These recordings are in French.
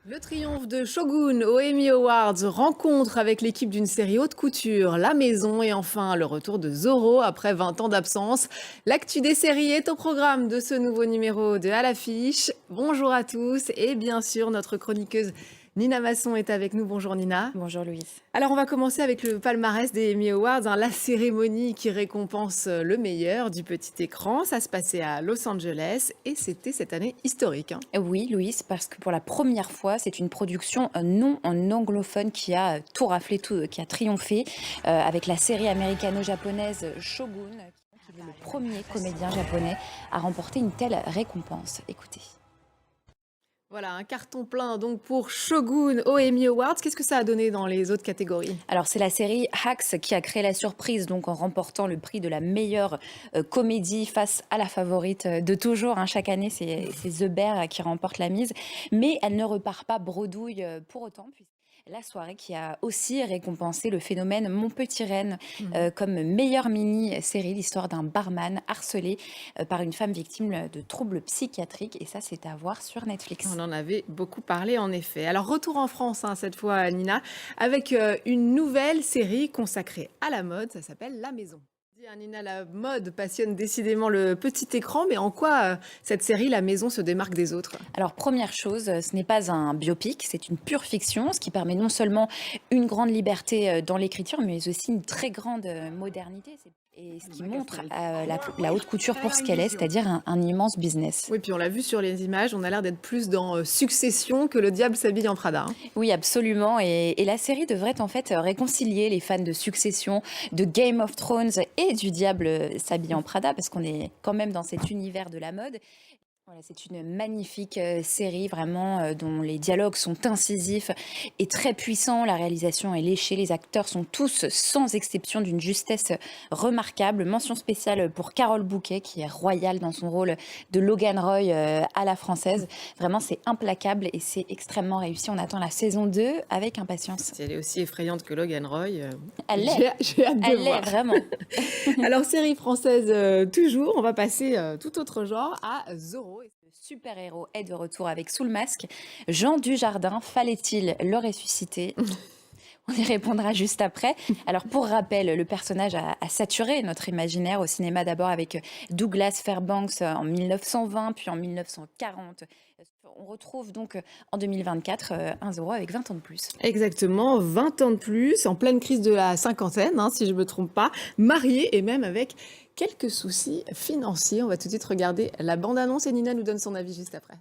Le triomphe de Shogun aux Emmy Awards, rencontre avec l'équipe d'une série haute couture, La Maison et enfin le retour de Zorro après 20 ans d'absence. L'actu des séries est au programme de ce nouveau numéro de À l'affiche. Bonjour à tous et bien sûr notre chroniqueuse Nina Masson est avec nous. Bonjour Nina. Bonjour Louise. Alors on va commencer avec le palmarès des Emmy Awards, la cérémonie qui récompense le meilleur du petit écran. Ça se passait à Los Angeles et c'était cette année historique. Oui Louise, parce que pour la première fois, c'est une production non en anglophone qui a tout raflé, qui a triomphé avec la série américano-japonaise Shogun, qui est le premier comédien japonais à remporter une telle récompense. Écoutez. Voilà, un carton plein donc pour Shogun aux Emmy Awards. Qu'est-ce que ça a donné dans les autres catégories? Alors c'est la série Hacks qui a créé la surprise donc en remportant le prix de la meilleure comédie face à la favorite de toujours. Chaque année c'est The Bear qui remporte la mise, mais elle ne repart pas bredouille pour autant. La soirée qui a aussi récompensé le phénomène Mon Petit Reine comme meilleure mini-série, l'histoire d'un barman harcelé par une femme victime de troubles psychiatriques. Et ça, c'est à voir sur Netflix. On en avait beaucoup parlé en effet. Alors retour en France cette fois Nina, avec une nouvelle série consacrée à la mode, ça s'appelle La Maison. Nina, la mode passionne décidément le petit écran, mais en quoi cette série La Maison se démarque des autres? Alors, première chose, ce n'est pas un biopic, c'est une pure fiction, ce qui permet non seulement une grande liberté dans l'écriture, mais aussi une très grande modernité. Et ce qui montre la haute couture pour ce qu'elle est, c'est-à-dire un immense business. Oui, puis on l'a vu sur les images, on a l'air d'être plus dans Succession que Le Diable s'habille en Prada. Oui, absolument. Et la série devrait en fait réconcilier les fans de Succession, de Game of Thrones et du Diable s'habille en Prada, parce qu'on est quand même dans cet univers de la mode. Voilà, c'est une magnifique série vraiment dont les dialogues sont incisifs et très puissants. La réalisation est léchée, les acteurs sont tous sans exception d'une justesse remarquable. Mention spéciale pour Carole Bouquet qui est royale dans son rôle de Logan Roy à la française. Vraiment c'est implacable et c'est extrêmement réussi. On attend la saison 2 avec impatience. Si elle est aussi effrayante que Logan Roy, Elle l'est. j'ai hâte de Elle voir. l'est vraiment. Alors série française toujours, on va passer tout autre genre à Zorro. Le super-héros est de retour avec Sous le masque. Jean Dujardin, fallait-il le ressusciter? On y répondra juste après. Alors, pour rappel, le personnage a saturé notre imaginaire au cinéma, d'abord avec Douglas Fairbanks en 1920, puis en 1940. On retrouve donc en 2024 un Zorro avec 20 ans de plus. Exactement, 20 ans de plus, en pleine crise de la cinquantaine, si je ne me trompe pas, marié et même avec quelques soucis financiers. On va tout de suite regarder la bande-annonce et Nina nous donne son avis juste après.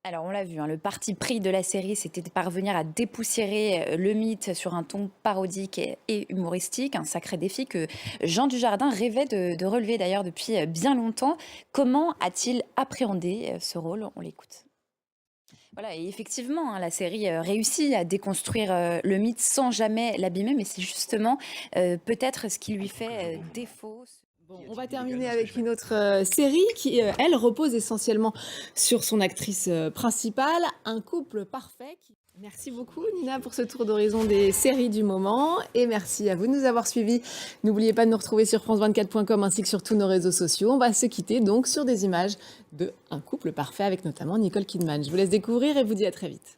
Alors on l'a vu, le parti pris de la série, c'était de parvenir à dépoussiérer le mythe sur un ton parodique et humoristique, un sacré défi que Jean Dujardin rêvait de relever d'ailleurs depuis bien longtemps. Comment a-t-il appréhendé ce rôle? On l'écoute. Voilà, et effectivement, la série réussit à déconstruire le mythe sans jamais l'abîmer, mais c'est justement peut-être ce qui lui fait défaut. Bon, on va terminer avec une autre série qui, elle, repose essentiellement sur son actrice principale, Un couple parfait. Merci beaucoup Nina pour ce tour d'horizon des séries du moment et merci à vous de nous avoir suivis. N'oubliez pas de nous retrouver sur france24.com ainsi que sur tous nos réseaux sociaux. On va se quitter donc sur des images de Un couple parfait avec notamment Nicole Kidman. Je vous laisse découvrir et vous dis à très vite.